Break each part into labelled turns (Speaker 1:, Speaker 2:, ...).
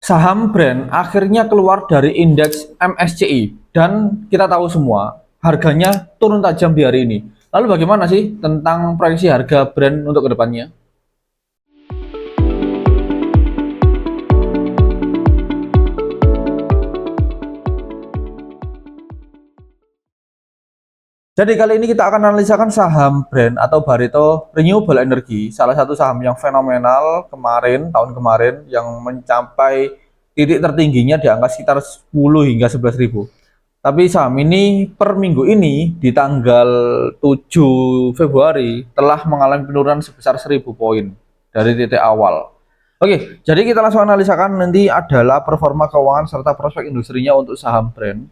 Speaker 1: Saham brand akhirnya keluar dari indeks MSCI dan kita tahu semua harganya turun tajam di hari ini. Lalu bagaimana sih tentang proyeksi harga brand untuk kedepannya? Jadi kali ini kita akan analisakan saham brand atau Barito Renewable Energy, salah satu saham yang fenomenal tahun kemarin yang mencapai titik tertingginya di angka sekitar 10 hingga 11 ribu. Tapi saham ini per minggu ini di tanggal 7 Februari telah mengalami penurunan sebesar 1000 poin dari titik awal. Oke, jadi kita langsung analisakan nanti adalah performa keuangan serta prospek industrinya untuk saham brand.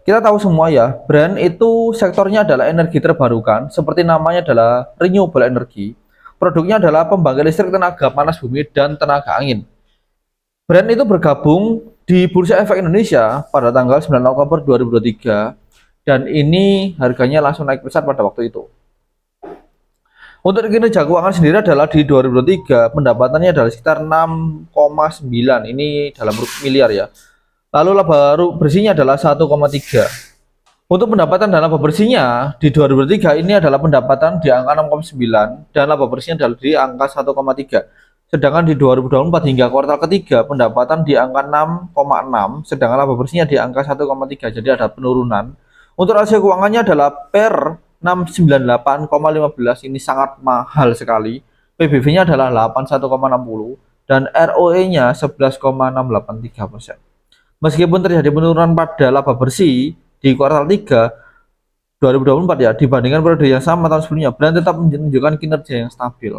Speaker 1: Kita tahu semua ya, brand itu sektornya adalah energi terbarukan, seperti namanya adalah renewable energy. Produknya adalah pembangkit listrik tenaga panas bumi dan tenaga angin. Brand itu bergabung di Bursa Efek Indonesia pada tanggal 9 Oktober 2023 dan ini harganya langsung naik pesat pada waktu itu. Untuk kinerja keuangan sendiri adalah di 2023 pendapatannya adalah sekitar 6,9, ini dalam miliar ya. Lalu laba bersihnya adalah 1,3. Untuk pendapatan dan laba bersihnya di 2023 ini adalah pendapatan di angka 6,9 dan laba bersihnya adalah di angka 1,3. Sedangkan di 2024 hingga kuartal ketiga pendapatan di angka 6,6 sedangkan laba bersihnya di angka 1,3. Jadi ada penurunan. Untuk rasio keuangannya adalah per 698,15, ini sangat mahal sekali. PBV-nya adalah 81,60 dan ROE-nya 11,683%. Meskipun terjadi penurunan pada laba bersih di kuartal 3 2024 ya dibandingkan periode yang sama tahun sebelumnya, brand tetap menunjukkan kinerja yang stabil.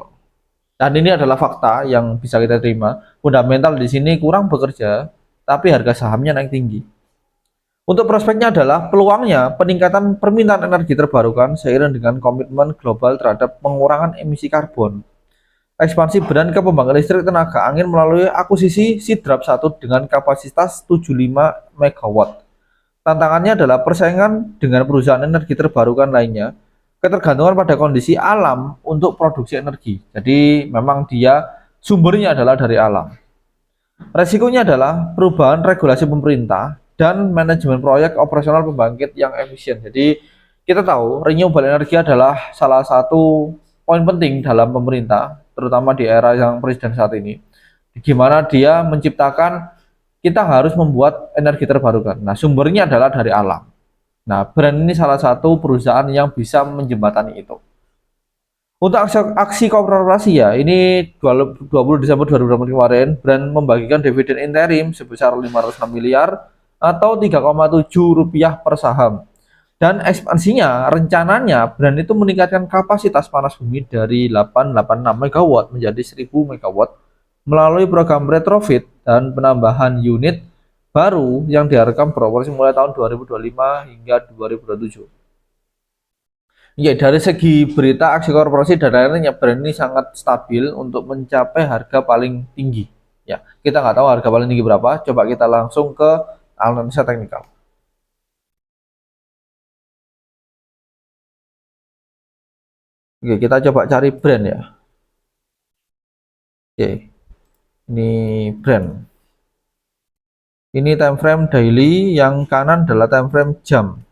Speaker 1: Dan ini adalah fakta yang bisa kita terima. Fundamental di sini kurang bekerja, tapi harga sahamnya naik tinggi. Untuk prospeknya adalah peluangnya peningkatan permintaan energi terbarukan seiring dengan komitmen global terhadap pengurangan emisi karbon. Ekspansi brand ke pembangkit listrik tenaga angin melalui akuisisi Sidrap 1 dengan kapasitas 75 MW. Tantangannya adalah persaingan dengan perusahaan energi terbarukan lainnya, ketergantungan pada kondisi alam untuk produksi energi. Jadi memang dia sumbernya adalah dari alam. Resikonya adalah perubahan regulasi pemerintah dan manajemen proyek operasional pembangkit yang efisien. Jadi kita tahu renewable energy adalah salah satu poin penting dalam pemerintah, terutama di era yang presiden saat ini, di mana dia menciptakan kita harus membuat energi terbarukan. Nah, sumbernya adalah dari alam. Nah, brand ini salah satu perusahaan yang bisa menjembatani itu. Untuk aksi korporasi ya, ini 20 Desember 2020 kemarin, brand membagikan dividen interim sebesar 506 miliar atau 3,7 rupiah per saham. Dan ekspansinya, rencananya brand itu meningkatkan kapasitas panas bumi dari 886 MW menjadi 1000 MW melalui program retrofit dan penambahan unit baru yang diharapkan beroperasi mulai tahun 2025 hingga 2027. Ya, dari segi berita aksi korporasi dan lain-lainnya, brand ini sangat stabil untuk mencapai harga paling tinggi. Ya, kita nggak tahu harga paling tinggi berapa. Coba kita langsung ke analisa teknikal. Oke, kita coba cari brand ya. Oke, ini brand. Ini time frame daily, yang kanan adalah time frame jam.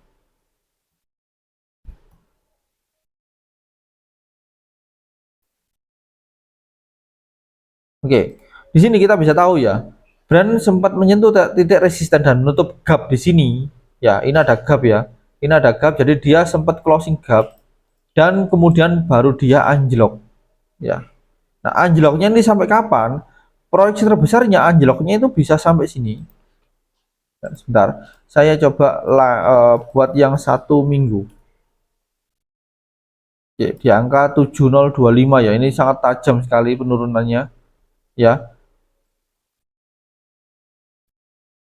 Speaker 1: Oke, di sini kita bisa tahu ya, brand sempat menyentuh titik resisten dan menutup gap di sini. Ya, ini ada gap ya. Ini ada gap, jadi dia sempat closing gap dan kemudian baru dia anjlok. Ya. Nah, anjloknya ini sampai kapan? Proyeksi terbesarnya anjloknya itu bisa sampai sini. Dan sebentar, saya coba buat yang 1 minggu. Ya, di angka 7025 ya, ini sangat tajam sekali penurunannya. Ya,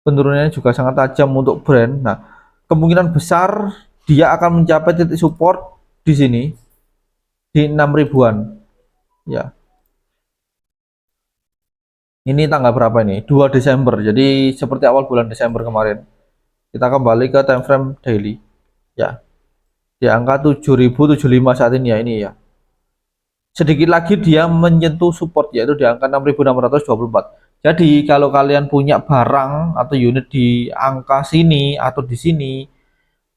Speaker 1: penurunannya juga sangat tajam untuk brand. Nah, kemungkinan besar dia akan mencapai titik support di sini di 6 ribuan. Ya. Ini tanggal berapa ini? 2 Desember. Jadi seperti awal bulan Desember kemarin. Kita kembali ke time frame daily. Ya. Di angka 7075 saat ini ya, ini ya. Sedikit lagi dia menyentuh support yaitu di angka 6624. Jadi kalau kalian punya barang atau unit di angka sini atau di sini,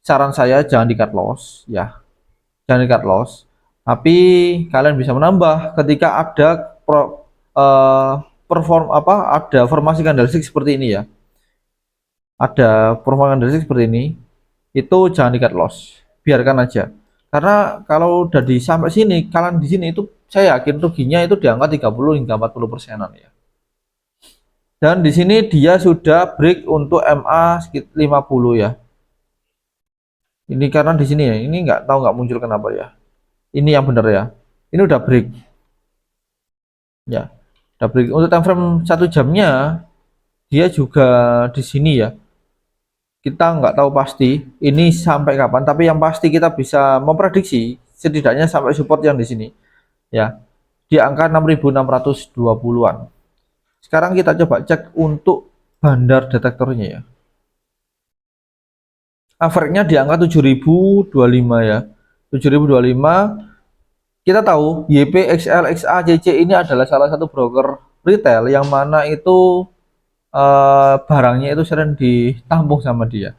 Speaker 1: saran saya jangan di cut loss ya, jangan di cut loss. Tapi kalian bisa menambah ketika ada eh, perform apa ada formasi candlestick seperti ini ya. Ada formasi candlestick seperti ini, itu jangan di cut loss, biarkan aja. Karena kalau udah di sampai sini, kalian di sini itu saya yakin ruginya itu di angka 30 hingga 40 persenan ya. Dan di sini dia sudah break untuk MA sekitar 50 ya. Ini karena di sini ya, ini nggak tahu nggak muncul kenapa ya. Ini yang benar ya. Ini udah break ya. Udah break. Untuk time frame 1 jamnya dia juga di sini ya. Kita nggak tahu pasti ini sampai kapan, tapi yang pasti kita bisa memprediksi setidaknya sampai support yang di sini ya, di angka 6.620-an. Sekarang kita coba cek untuk bandar detektornya ya. Average-nya di angka 7.025 ya. 7.025. Kita tahu YP, XL, XA, CC ini adalah salah satu broker retail yang mana itu barangnya itu sering ditampung sama dia.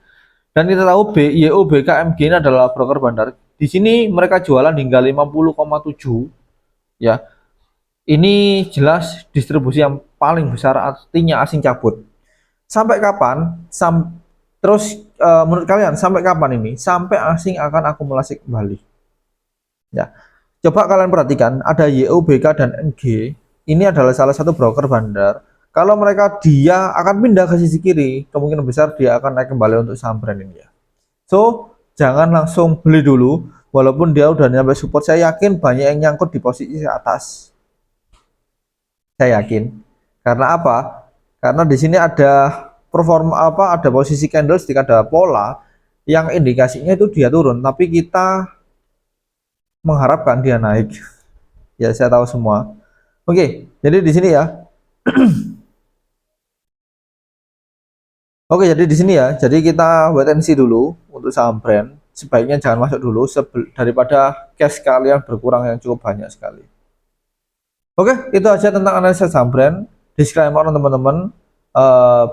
Speaker 1: Dan kita tahu BYO, BKMG ini adalah broker bandar. Di sini mereka jualan hingga 50,7 ya. Ini jelas distribusi yang paling besar, artinya asing cabut. Sampai kapan? Terus menurut kalian sampai kapan ini? Sampai asing akan akumulasi kembali. Ya. Coba kalian perhatikan, ada YO, BK dan NG. Ini adalah salah satu broker bandar. Kalau dia akan pindah ke sisi kiri, kemungkinan besar dia akan naik kembali untuk saham brand ini ya. So, jangan langsung beli dulu, walaupun dia udah nyampe support. Saya yakin banyak yang nyangkut di posisi atas. Saya yakin. Karena apa? Karena di sini ada performa apa? Ada posisi candlestick, ada pola yang indikasinya itu dia turun, tapi kita mengharapkan dia naik. Ya, saya tahu semua. Oke, jadi di sini ya. Oke, jadi di sini ya. Jadi kita wait and see dulu untuk saham brand. Sebaiknya jangan masuk dulu daripada cash kalian berkurang yang cukup banyak sekali. Oke, itu aja tentang analisa saham brand. Disclaimer teman-teman,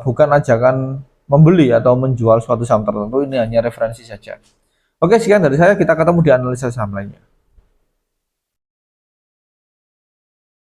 Speaker 1: bukan ajakan membeli atau menjual suatu saham tertentu. Ini hanya referensi saja. Oke, sekian dari saya. Kita ketemu di analisa saham lainnya.